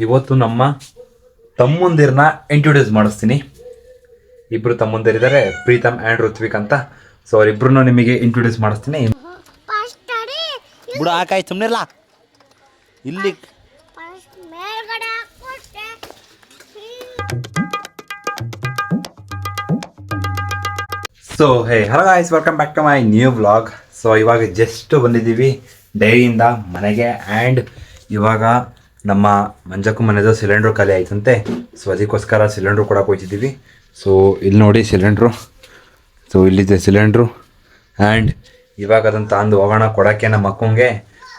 ಇವತ್ತು ನಮ್ಮ ತಮ್ಮಂದಿರನ್ನ ಇಂಟ್ರೊಡ್ಯೂಸ್ ಮಾಡಿಸ್ತೀನಿ. ಇಬ್ಬರು ತಮ್ಮಂದಿರಿದ್ದಾರೆ, ಪ್ರೀತಮ್ ಆ್ಯಂಡ್ ಋತ್ವಿಕ್ ಅಂತ. ಸೊ ಅವರಿಬ್ಬರನ್ನು ನಿಮಗೆ ಇಂಟ್ರೊಡ್ಯೂಸ್ ಮಾಡಿಸ್ತೀನಿ. ಬುಡ ಹಾಕಾಯ್ ಸುಮ್ಮನಿರ್ಲ ಇಲ್ಲಿ. So hello guys, welcome back to my new vlog. So ಇವಾಗ ಜಸ್ಟ್ ಬಂದಿದ್ದೀವಿ ಡೈರಿಯಿಂದ ಮನೆಗೆ. ಆ್ಯಂಡ್ ಇವಾಗ ನಮ್ಮ ಮಂಜಕ್ಕೂ ಮನೆದು ಸಿಲಿಂಡ್ರು ಖಾಲಿ ಆಯ್ತಂತೆ. ಸೊ ಅದಕ್ಕೋಸ್ಕರ ಸಿಲಿಂಡ್ರು ಕೊಡಕ್ಕೆ ಹೋಗ್ತಿದ್ದೀವಿ. ಸೊ ಇಲ್ಲಿ ನೋಡಿ ಸಿಲಿಂಡ್ರು. ಸೊ ಇಲ್ಲಿದೆ ಸಿಲಿಂಡ್ರು. ಆ್ಯಂಡ್ ಇವಾಗ ಅದನ್ನು ತಂದು ಹೋಗೋಣ ಕೊಡೋಕ್ಕೆ ನಮ್ಮ ಅಕ್ಕಂಗೆ.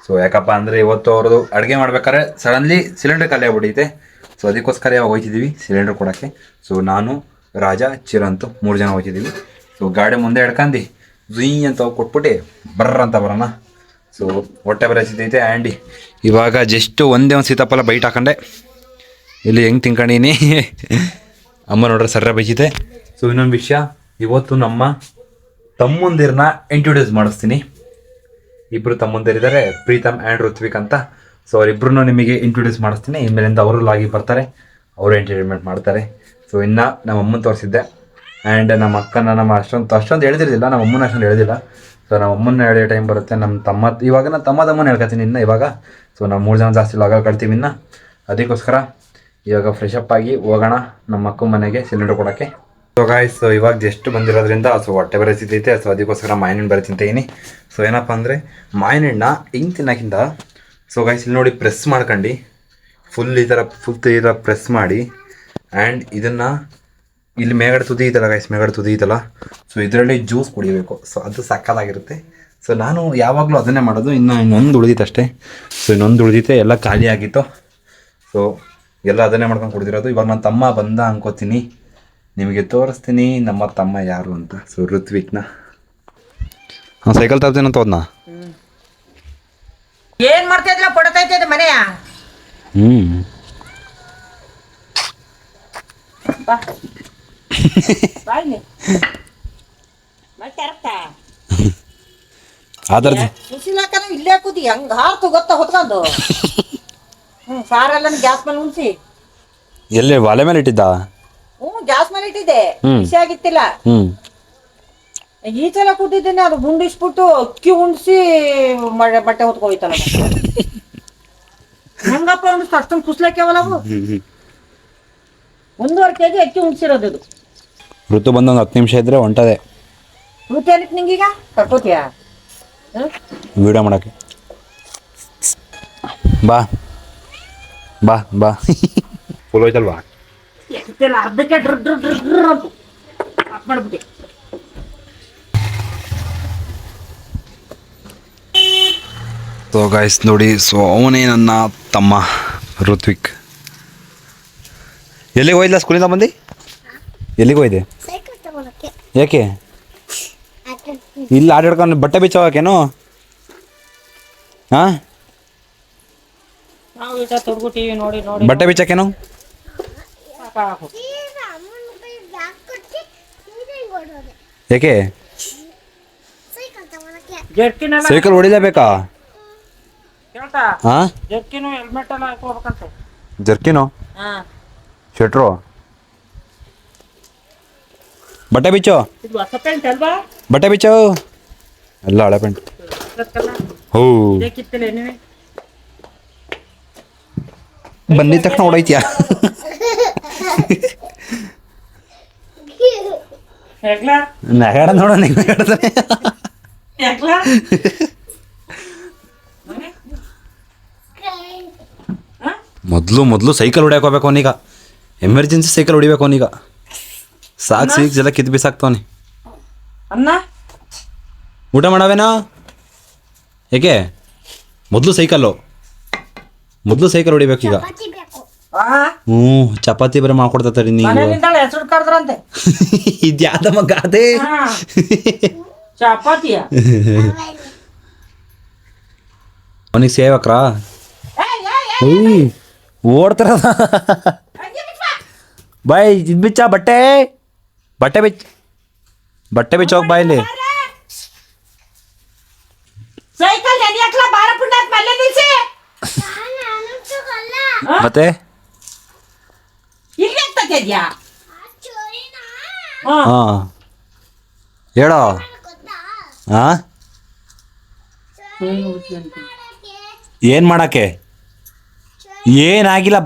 ಸೊ ಯಾಕಪ್ಪ ಅಂದರೆ ಇವತ್ತು ಅವ್ರದ್ದು ಅಡುಗೆ ಮಾಡ್ಬೇಕಾದ್ರೆ ಸಡನ್ಲಿ ಸಿಲಿಂಡರ್ ಖಾಲಿ ಆಗ್ಬಿಟ್ಟಿದೆ. ಸೊ ಅದಕ್ಕೋಸ್ಕರ ಇವಾಗ ಹೋಗ್ತಿದ್ದೀವಿ ಸಿಲಿಂಡ್ರ್ ಕೊಡೋಕ್ಕೆ. ಸೊ ನಾನು, ರಾಜ, ಚಿರಂತು 3 ಜನ ಹೋಗ್ತಿದ್ದೀವಿ. ಸೊ ಗಾಡಿ ಮುಂದೆ ಹಿಡ್ಕೊಂಡು ಝುಯ್ ಅಂತ ಕೊಟ್ಬಿಟ್ಟು ಬರ್ರ ಅಂತ ಬರೋಣ. ಸೊ ಹೊಟ್ಟೆ ಬರಸಿದ್ದೈತೆ. ಆ್ಯಂಡ್ ಇವಾಗ ಜಸ್ಟ್ ಒಂದೇ ಒಂದು ಸೀತಾಫಲ ಬೈಟ್ ಹಾಕೊಂಡೆ. ಇಲ್ಲಿ ಹೆಂಗೆ ತಿನ್ಕೊಂಡಿನಿ ಅಮ್ಮ ನೋಡ್ರೆ ಸರ್ರ ಬೈಚಿತೆ. ಸೊ ಇನ್ನೊಂದು ವಿಷಯ, ಇವತ್ತು ನಮ್ಮ ತಮ್ಮಂದಿರನ್ನ ಇಂಟ್ರೊಡ್ಯೂಸ್ ಮಾಡಿಸ್ತೀನಿ. ಇಬ್ಬರು ತಮ್ಮಂದಿರಿದ್ದಾರೆ, ಪ್ರೀತಮ್ ಆ್ಯಂಡ್ ಋತ್ವಿಕ್ ಅಂತ. ಸೊ ಅವರಿಬ್ಬರನ್ನು ನಿಮಗೆ ಇಂಟ್ರೊಡ್ಯೂಸ್ ಮಾಡಿಸ್ತೀನಿ. ಇನ್ಮೇಲಿಂದ ಅವರು ಲಾಗಿ ಬರ್ತಾರೆ, ಅವರು ಎಂಟರ್ಟೈನ್ಮೆಂಟ್ ಮಾಡ್ತಾರೆ. ಸೊ ಇನ್ನು ನಮ್ಮ ಅಮ್ಮನ ತೋರಿಸಿದ್ದೆ. ಆ್ಯಂಡ್ ನಮ್ಮ ಅಕ್ಕನ ನಮ್ಮ ಅಷ್ಟೊಂದು ಹೇಳ್ದಿರಲಿಲ್ಲ, ನಮ್ಮ ಅಮ್ಮನ ಅಷ್ಟೊಂದು ಹೇಳ್ದಿಲ್ಲ. ಸೊ ನಮ್ಮ ಅಮ್ಮನ ಹೇಳೋ ಟೈಮ್ ಬರುತ್ತೆ. ನಮ್ಮ ತಮ್ಮ ಇವಾಗ ನಾನು ತಮ್ಮನ ಹೇಳ್ಕೊತೀನಿ ಇನ್ನು ಇವಾಗ. ಸೊ ನಾವು 3 ಜನ ಜಾಸ್ತಿ ಲಾಗ ಕಳ್ತೀವಿ ಇನ್ನು. ಅದಕ್ಕೋಸ್ಕರ ಇವಾಗ ಫ್ರೆಶ್ ಅಪ್ ಆಗಿ ಹೋಗೋಣ ನಮ್ಮ ಅಕ್ಕನ ಮನೆಗೆ ಸಿಲಿಂಡರ್ ಕೊಡೋಕ್ಕೆ. ಸೊ ಗಾಯ್ಸ್, ಇವಾಗ ಜಸ್ಟ್ ಬಂದಿರೋದ್ರಿಂದ ಸೊ ಹೊಟ್ಟೆ ಬರೆಸಿದ್ದೈತೆ. ಸೊ ಅದಕ್ಕೋಸ್ಕರ ಮಾವಿನಣ್ಣು ಬರೀ ತಿಂತೀನಿ. ಸೊ ಏನಪ್ಪ ಅಂದರೆ ಮಾವಿನಣ್ಣ ಹಿಂಗೆ ತಿನ್ನೋಕ್ಕಿಂತ ಸೊ ಗಾಯ್ಸ್ ಇಲ್ಲಿ ನೋಡಿ ಪ್ರೆಸ್ ಮಾಡ್ಕೊಂಡು ಫುಲ್ ಈ ಥರ ಪ್ರೆಸ್ ಮಾಡಿ. ಆ್ಯಂಡ್ ಇದನ್ನು ಇಲ್ಲಿ ಮೇಗಡೆ ತುದಿ ಐತಲ್ಲ ಗಾಯ್ಸ್, ಮೇಗಡೆ ತುದಿ ಐತಲ್ಲ, ಸೊ ಇದರಲ್ಲಿ ಜ್ಯೂಸ್ ಕುಡಿಬೇಕು. ಸೊ ಅದು ಸಕ್ಕತ್ತಾಗಿರುತ್ತೆ. ಸೊ ನಾನು ಯಾವಾಗಲೂ ಅದನ್ನೇ ಮಾಡೋದು. ಇನ್ನೊಂದು ಉಳಿದಿತ್ತು ಅಷ್ಟೇ. ಸೊ ಇನ್ನೊಂದು ಉಳಿದಿತ್ತೆ, ಎಲ್ಲ ಖಾಲಿ ಆಗಿತ್ತು. ಸೊ ಎಲ್ಲ ಅದನ್ನೇ ಮಾಡ್ಕೊಂಡು ಕುಡಿದಿರೋದು. ಇವಾಗ ನನ್ನ ತಮ್ಮ ಬಂದ ಅನ್ಕೋತೀನಿ, ನಿಮಗೆ ತೋರಿಸ್ತೀನಿ ನಮ್ಮ ತಮ್ಮ ಯಾರು ಅಂತ. ಸೊ ಋತ್ವಿಕ್ನ ಸೈಕಲ್ ತರ್ತೀನಿ ಅಂತ ಹೋದ್ನಾ. ಏನ್ ಮಾಡ್ತಾ ಇದ್ಲ ಪಡತೈತೆ ಮನೆಯ. ಇಲ್ಲೇ ಕೂತಿ ಹಂಗ ಹಾರ್ತು ಗೊತ್ತ ಹೊತ್ಕೊಂಡು ಸಾರೆಲ್ಲ ಗ್ಯಾಸ್ ಮೇಲೆ ಉಣ್ಸಿ. ಎಲ್ಲಿ ಒಲೆ ಮೇಲೆ ಇಟ್ಟಿದ್ದ? ಗ್ಯಾಸ್ ಮೇಲೆ ಇಟ್ಟಿದ್ದೆ, ಬಿಸಿ ಆಗಿತ್ತಿಲ್ಲ. ಈಚೆಲ್ಲ ಕೂತಿದ್ದೇನೆ, ಅದು ಗುಂಡಿಸ್ಬಿಟ್ಟು ಅಕ್ಕಿ ಉಣ್ಸಿ ಬಟ್ಟೆ ಹೊತ್ಕೋಯ್ತಲ್ಲ. ಹೆಂಗಪ್ಪ ಉಣಿಸ್ತು ಅಷ್ಟೊಂದು ಕುಸ್ಲಕ್ಕೆವಲ್ಲ ಅವು. 1.5 kg ಅಕ್ಕಿ ಉಣ್ಸಿರೋದು ಇದು. ಋತು ಬಂದೊಂದು 10 ನಿಮಿಷ ಇದ್ರೆ ಹೊಂಟದೆ. ಋತು ಏನಕ್ಕೆ ನಿಂಗೀಗ ಕರ್ಕೋತೀಯ ವಿಡಿಯೋ ಮಾಡೋಕ್ಕೆ? ಬಾ ಬಾ ಬಾ ಫುಲ್ ಹೋಯ್ತಲ್ವಾ? ಅರ್ಧಕ್ಕೆ ಅಂತ ಮಾಡ್ಬಿಟ್ಟೆ. ಸೊ ಗಾಯ್ಸ್ ನೋಡಿ, ಸೊ ಅವನೇ ನನ್ನ ತಮ್ಮ ಋತ್ವಿಕ್. ಎಲ್ಲಿಗೆ ಹೋಯ್ದಿಲ್ಲ ಸ್ಕೂಲಿಂದ ಬಂದು? ಎಲ್ಲಿಗೆ ಹೋಯ್ದೆ? ಯಾಕೆ ಇಲ್ಲಿ ಆಟಾಡ್ಕೊಂಡು ಬಟ್ಟೆ ಬಿಚ್ಚೋಕೇನು? ಹಾಂ, ಬಟ್ಟೆ ಬಿಚ್ಚಕ್ಕೇನು? ಯಾಕೆ ಸೈಕಲ್ ಹೊಡಿಲೇಬೇಕಾ? ಹಾಂ, ಜರ್ಕಿನು ಶೆಟ್ರು ಬಟ್ಟೆ ಬಿಚ್ಚೋ, ಬಟ್ಟೆ ಬಿಚ್ಚೋ. ಎಲ್ಲ ಹಳೆ ಪೆಂಟ್. ಹೋ ಬಂದಿದ ತಕ್ಷಣ ಹೊಡೈತಿಯಾ? ನಗಾಡ ನೋಡೋ ನಗಾಡ್ತಾನೆ. ಮೊದಲು ಸೈಕಲ್ ಹೊಡಿಯಕ್ಕೆ ಹೋಗ್ಬೇಕು ಅವನೀಗ. ಎಮರ್ಜೆನ್ಸಿ ಸೈಕಲ್ ಹೊಡಿಬೇಕು ಅವನೀಗ. ಸಾಕು ಎಲ್ಲ ಕಿತ್ತು ಬಿಸಾಕ್ತವನಿ. ಅನ್ನ ಊಟ ಮಾಡವೇನಾ? ಯಾಕೆ ಮೊದಲು ಸೈಕಲ್ ಹೊಡಿಬೇಕೀಗ. ಚಪಾತಿ ಬರೀ ಮಾಡ್ಕೊಡ್ತಾರೆ ನೀವು. ಹೆಸರು ಕರ್ದ್ರಂತೆ ಇದ್ಯಾದ ಮಗ ಅದೇ ಚಪಾತಿಯ ಅವನಿಗೆ ಸೇವಕ್ರಾ ಓಡ್ತಾರ. ಬಾಯ್ ಇದು ಬಿಚ್ಚ, ಬಟ್ಟೆ ಬಿಚ್ಚ ಹೋಗಿ ಬಾಯಲ್ಲಿ. ಸೈಕಲ್ ಮತ್ತೆ ಇದ್ಯಾ ಹಾ ಹಾಂ ಹೇಳೋ ಹಾಂ ಏನು ಮಾಡಕ್ಕೆ ಏನಾಗಿಲ್ಲ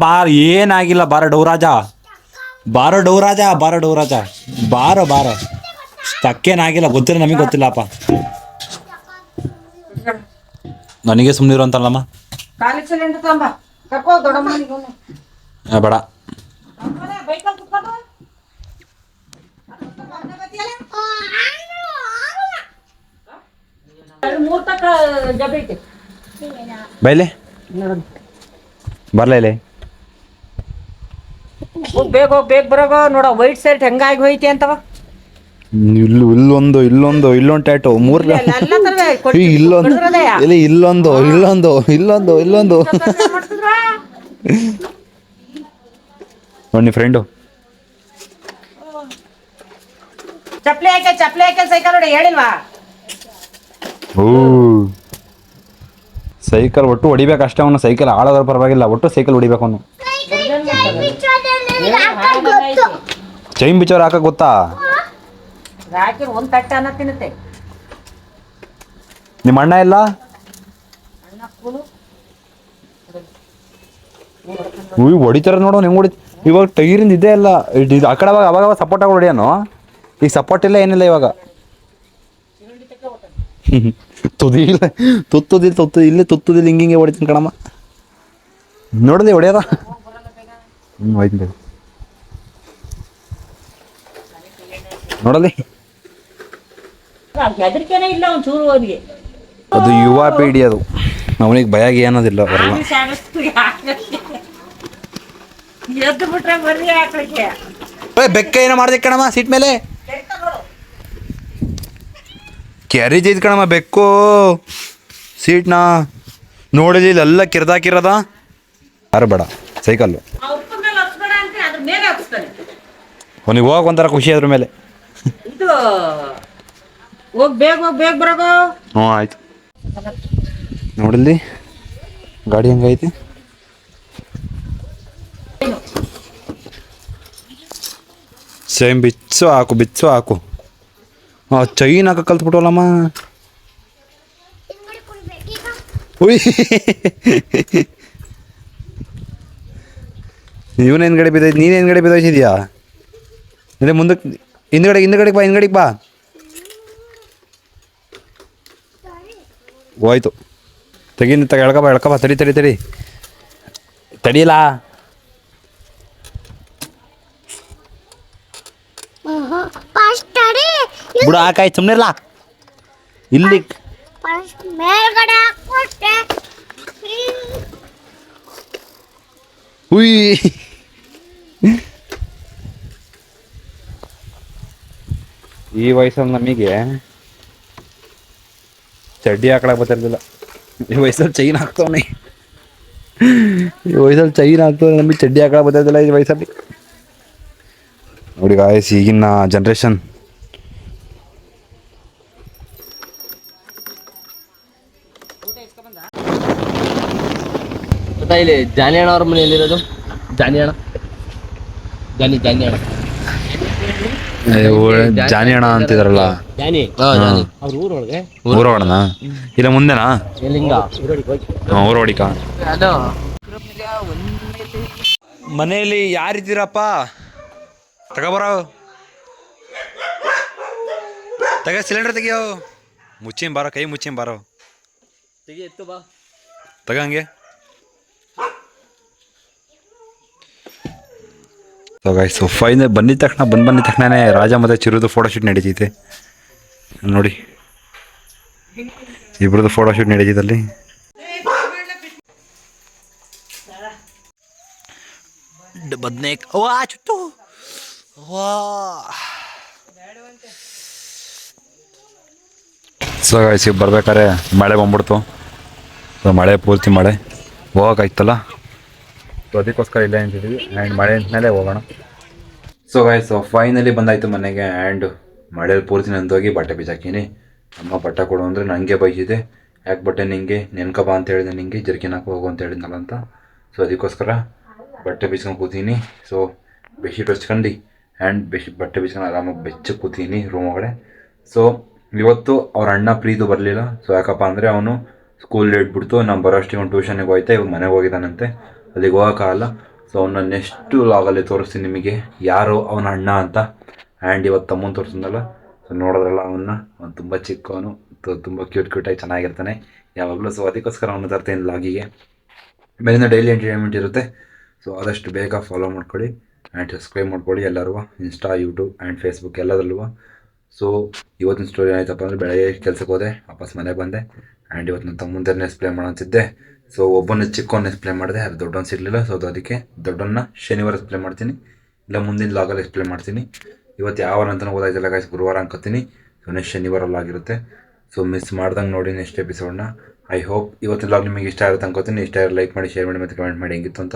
ಏನಾಗಿಲ್ಲ ಬಾರೋ ಡೌರಾಜ ಬಾರೋ ತಕ್ಕೇನಾಗಿಲ್ಲ ಗೊತ್ತಿಲ್ಲ ನಮಗೆ ಗೊತ್ತಿಲ್ಲಪ್ಪ ನನಗೆ ಸುಮ್ಮನಿರು ಅಂತಲ್ಲಮ್ಮ ಖಾಲಿ ಸಿಲಿಂಡರ್ ತಂಬ ಕರ್ಕೋ ದೊಡ್ಡಮ್ಮನಿಗೆ ಬೇಡ ಬೈಕಲ್ಲಿ ಕುತ್ಕೊಂಡು ಮೂರು ತಕ್ಕ ಜಬ್ಬ ಐತೆ ಬೈಲೆ ಬರ್ಲ ಇಲ್ಲಿ ಹೋಗ್ ಬೇಗ ಬರೋಗೋ ನೋಡ ವೈಟ್ ಶರ್ಟ್ ಹೆಂಗಾಗಿ ಹೋಯ್ತಿ ಅಂತವ ಇಲ್ಲೊಂದು ಟ್ಯಾಟು ಮೂರು ಎಲ್ಲ ತರವೇ ಇಲ್ಲೊಂದು ನೋಡಿ ಫ್ರೆಂಡು ಚಪ್ಲಿ ಹಾಕಿ ಸೈಕಲ್ ನೋಡಿ ಹೇಳಿಲ್ವಾ ಓ ಸೈಕಲ್ ಒಟ್ಟು ಹೊಡಿಬೇಕು ಅಷ್ಟೇ ಅವನು ಸೈಕಲ್ ಆಳೋದ್ರ ಪರವಾಗಿಲ್ಲ ಒಟ್ಟು ಸೈಕಲ್ ಹೊಡಿಬೇಕು ಅವನು ಚೈನ್ ಬಿಚ್ಚೋರು ಹಾಕಕ್ ಗೊತ್ತಾ ರಾಕಿ ಒಂದ್ ತಟ್ಟೆ ಅನ್ನ ತಿನ್ನುತ್ತೆ ನಿಮ್ಮ ಅಣ್ಣ ಎಲ್ಲ ಹೊಡಿತಾರ ನೋಡು ಹೆಂಗ್ ಹೊಡಿ ಇವಾಗ ಟೈರಿಂದ ಇದೇ ಇಲ್ಲ ಆ ಕಡೆ ಅವಾಗ ಸಪೋರ್ಟ್ ಆಗಿ ಹೊಡಿಯೋನು ಈಗ ಸಪೋರ್ಟ್ ಇಲ್ಲ ಏನಿಲ್ಲ ಇವಾಗ ತುತ್ತುದಿಲ್ಲ ಹಿಂಗೆ ಹೊಡಿತೀನಿ ಕಣಮ್ಮ ನೋಡಿದೆ ಹೊಡೆಯದ ಹೋಯ್ತು ನೋಡಲಿ ಹೆದರಿಕೆನೇ ಇಲ್ಲ ಅವ್ನು ಚೂರು ಅವನಿಗೆ ಅದು ಯುವ ಪೀಡಿ ಅದು ಅವನಿಗೆ ಭಯಾಗಿ ಏನೋದಿಲ್ಲ ಬರಲ್ಲ ಎದ್ದು ಬಿಟ್ರೆ ಬರ್ರಿ ಹಾಕ್ಲಿಕ್ಕೆ ಬೆಕ್ಕ ಏನೋ ಮಾಡ್ದೆ ಕಣಮ್ಮ ಸೀಟ್ ಮೇಲೆ ಕ್ಯಾರೇಜ್ ಐತಿ ಕಣಮ್ಮ ಬೆಕ್ಕು ಸೀಟ್ನ ನೋಡಿಲ್ಲ ಎಲ್ಲ ಕಿರ್ದಾಕಿರದ ಯಾರು ಬೇಡ ಸೈಕಲ್ಲು ಉಪ್ಪು ಮೇಲೆ ಹಚ್ಬೇಡ ಅಂತ ಅದ್ರ ಮೇಲೆ ಹಾಕ್ಸ್ತಾನೆ ಅವನಿಗೆ ಹೋಗಕ್ಕೆ ಒಂಥರ ಖುಷಿ ಅದ್ರ ಮೇಲೆ ಇದು ಹೋಗ್ ಬೇಗ ಬರೋಗೋ ಹ್ಞೂ ಆಯ್ತು ನೋಡಿಲ್ಲಿ ಗಾಡಿ ಹೆಂಗೈತಿ ಸೇಮ್ ಬಿಚ್ಚು ಹಾಕು ಚೈನ್ ಹಾಕ ಕಲ್ತ್ಬಿಟ್ಟವಲ್ಲಮ್ಮ ಉಯ್ ಇವನೇನು ಗಡಿ ಬಿದ್ದೈತಿ ನೀನೇನು ಗಡಿ ಬಿದ್ದೋಯ್ತಿದ್ಯಾ ಇಲ್ಲೇ ಮುಂದಕ್ಕೆ ಹಿಂದ್ಗಡೆಗೆ ಬಾ ಹೋಯ್ತು ಎಳ್ಕಪ್ಪ ತಡಿ ತಡಿಯಲ್ಲ ಬಿಡು ಹಾಕಾಯ್ತು ಸುಮ್ಮನಿರ್ಲಾ ಇಲ್ಲಿ ಮೇಲ್ಗಡೆ ಹಾಕ್ಬಿಟ್ಟೆ ಉಯ್ ಈ ವಯಸ್ಸಲ್ಲಿ ನಮಗೆ ಚಡ್ಡಿ ಹಾಕೊಳಕ್ ಬರ್ತಿರ್ಲಿಲ್ಲ ಈ ವಯಸ್ಸಲ್ಲಿ ಚೈನ್ ಹಾಕ್ತವನಿ ನಮಗೆ ಚಡ್ಡಿ ಹಾಕೊಳಕ್ ಬರ್ತಿರ್ಲಿಲ್ಲ ಈ ವಯಸ್ಸಲ್ಲಿ ನೋಡಿ ಗಾಯಸ್ ಈಗಿನ ಜನ್ರೇಷನ್ ಇಲ್ಲಿ ಜಾನಿ ಅಣ್ಣ ಅವ್ರ ಮನೆಯಲ್ಲಿರೋದು ಜಾನಿ ಅಣ್ಣ ಜಾನಿ ಅಣ್ಣ ಅಂತಿದಾರಲ್ಲ ಅವ್ರ ಊರೊಳಗೆ ಊರೋಡಣ ಇಲ್ಲ ಮುಂದೆನಾ ಎಲ್ಲಿಂದ ಊರೋಡಿಕ ಮನೆಯಲ್ಲಿ ಯಾರಿದ್ದೀರಪ್ಪ ತಗೋಬರೋ ಸಿಲಿಂಡರ್ ತೆಗಿಯೋ ಕೈ ಮುಚ್ಚಿನ ಬಾರೋ ಎತ್ತು ಬಾ ಹಂಗೆ ಸೊ ಫೈನಲ್ ಬಂದಿದ ತಕ್ಷಣ ರಾಜ ಮತ್ತು ಚಿರುದು ಫೋಟೋಶೂಟ್ ನಡೀತೈತೆ ನೋಡಿ ಇಬ್ರದ್ದು ಫೋಟೋಶೂಟ್ ನಡೀತೈತಲ್ಲಿ ಬದ್ನೇಕ್ ವಾ ಚುಟ್ಟು ವಾ ಸೊ ಗಾಯ್ಸ್ ಈಗ ಬರ್ಬೇಕಾದ್ರೆ ಮಳೆ ಬಂದ್ಬಿಡ್ತು ಸೊ ಮಳೆ ಪೂರ್ತಿ ಮಳೆ ಹೋಗೋಕ್ಕಾಯ್ತಲ್ಲ ಸೊ ಅದಕ್ಕೋಸ್ಕರ ಇಲ್ಲೇ ಅಂತಿದ್ವಿ ಆ್ಯಂಡ್ ಮಳೆ ಅಂದಮೇಲೆ ಹೋಗೋಣ ಸೊ ಗಾಯ್ಸ್ ಫೈನಲಿ ಬಂದಾಯಿತು ಮನೆಗೆ ಆ್ಯಂಡ್ ಮಳೇಲಿ ಪೂರ್ತಿ ನಂದೋಗಿ ಬಟ್ಟೆ ಬೀಜಾಕೀನಿ ಅಮ್ಮ ಬಟ್ಟೆ ಕೊಡು ಅಂದರೆ ನನಗೆ ಬೈದಿದೆ ಯಾಕೆ ಬಟ್ಟೆ ನಿಂಗೆ ನೆನ್ಕಬ ಅಂತ ಹೇಳಿದೆ ನಿಂಗೆ ಜರ್ಕಿನ್ ಹಾಕಿ ಹೋಗು ಅಂತ ಹೇಳಿದ್ನಲ್ಲ ಅಂತ ಸೊ ಅದಕ್ಕೋಸ್ಕರ ಬಟ್ಟೆ ಬೀಸ್ಕೊಂಡು ಕೂತೀನಿ ಸೊ ಬೆಡ್ಶೀಟ್ ಹೊಚ್ಕೊಂಡು ಆ್ಯಂಡ್ ಬಟ್ಟೆ ಬಿಚ್ಕೊಂಡು ಆರಾಮಾಗಿ ಬೆಚ್ಚಗೆ ಕೂತೀನಿ ರೂಮ್ ಒಳಗಡೆ. ಸೊ ಇವತ್ತು ಅವ್ರ ಅಣ್ಣ ಪ್ರೀತು ಬರಲಿಲ್ಲ. ಸೊ ಯಾಕಪ್ಪ ಅಂದರೆ ಅವನು ಸ್ಕೂಲ್ ಇಟ್ಬಿಡ್ತು, ನಾವು ಬರೋ ಅಷ್ಟಿಗೆ ಅವ್ನು ಟ್ಯೂಷನಿಗೆ ಹೋಯ್ತಾ, ಇವಾಗ ಮನೆಗೆ ಹೋಗಿದ್ದಾನಂತೆ, ಅಲ್ಲಿಗೆ ಹೋಗೋಕ್ಕಾಗಲ್ಲ. ಸೊ ಅವನ್ನ ನೆಕ್ಸ್ಟ್ ಲಾಗಲ್ಲಿ ತೋರಿಸ್ತೀನಿ ನಿಮಗೆ ಯಾರು ಅವನ ಅಣ್ಣ ಅಂತ. ಆ್ಯಂಡ್ ಇವತ್ತು ತಮ್ಮನ ತೋರಿಸಿದ್ನಲ್ಲ, ಸೊ ನೋಡೋದ್ರಲ್ಲ ಅವ್ನು ತುಂಬ ಚಿಕ್ಕವನು, ತುಂಬ ಕ್ಯೂಟಾಗಿ ಚೆನ್ನಾಗಿರ್ತಾನೆ ಯಾವಾಗಲೂ. ಸೊ ಅದಕ್ಕೋಸ್ಕರ ಅವನು ತರ್ತೀನಿ ಲಾಗಿಗೆ. ಮೇಲಿಂದ ಡೈಲಿ ಎಂಟರ್ಟೈನ್ಮೆಂಟ್ ಇರುತ್ತೆ. ಸೊ ಆದಷ್ಟು ಬೇಗ ಫಾಲೋ ಮಾಡ್ಕೊಳ್ಳಿ ಆ್ಯಂಡ್ ಸಬ್ಸ್ಕ್ರೈಬ್ ಮಾಡ್ಕೊಳ್ಳಿ ಎಲ್ಲರೂ, ಇನ್ಸ್ಟಾ, ಯೂಟ್ಯೂಬ್ ಆ್ಯಂಡ್ ಫೇಸ್ಬುಕ್ ಎಲ್ಲದರಲ್ಲೂ. ಸೊ ಇವತ್ತಿನ ಸ್ಟೋರಿ ಏನಾಯ್ತಪ್ಪ ಅಂದರೆ, ಬೆಳಗ್ಗೆ ಕೆಲಸಕ್ಕೆ ಹೋದೆ, ವಾಪಸ್ ಮನೆಗೆ ಬಂದೆ. ಆ್ಯಂಡ್ ಇವತ್ತು ನನ್ನ ತಮ್ಮಂದರನ್ನೇ ಎಕ್ಸ್ಪ್ಲೇ ಮಾಡೋಂತಿದ್ದೆ. ಸೊ ಒಬ್ಬನ ಚಿಕ್ಕವನ್ನ ಎಕ್ಸ್ಪ್ಲೇ ಮಾಡಿದೆ, ಅದು ದೊಡ್ಡವನು ಸಿಗಲಿಲ್ಲ. ಸೊ ಅದಕ್ಕೆ ದೊಡ್ಡವನ್ನ ಶನಿವಾರ ಎಕ್ಸ್ಪ್ಲೇ ಮಾಡ್ತೀನಿ, ಇಲ್ಲ ಮುಂದಿನ ಲಾಗಲ್ಲಿ ಎಕ್ಸ್ಪ್ಲೇ ಮಾಡ್ತೀನಿ. ಇವತ್ತು ಯಾವ ಅಂತಲೂ ಓದಾಯ್ತಿಲ್ಲ ಗಾಯ್ಸ್, ಗುರುವಾರ ಅನ್ಕೋತೀನಿ. ಸೊ ನೆಕ್ಸ್ಟ್ ಶನಿವಾರಲ್ಲಿ ಆಗಿರುತ್ತೆ. ಸೊ ಮಿಸ್ ಮಾಡ್ದಂಗೆ ನೋಡಿ ನೆಕ್ಸ್ಟ್ ಎಪಿಸೋಡ್ನ. ಐ ಹೋಪ್ ಇವತ್ತಿನ ಲಾಗ್ ನಿಮಗೆ ಇಷ್ಟ ಆಗುತ್ತೆ ಅನ್ಕೋತೀನಿ. ಇಷ್ಟ ಆದ್ರೆ ಲೈಕ್ ಮಾಡಿ, ಶೇರ್ ಮಾಡಿ ಮತ್ತು ಕಮೆಂಟ್ ಮಾಡಿ ಹೆಂಗಿತ್ತು ಅಂತ.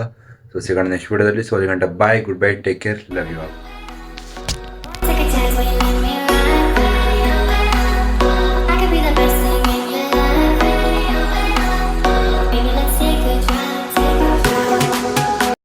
ಸೊ ಸಿಗೋಣ ನೆಕ್ಸ್ಟ್ ವೀಡಿಯೋದಲ್ಲಿ. ಸೊ 1 ಗಂಟೆ bye, good bye, take care, love you all.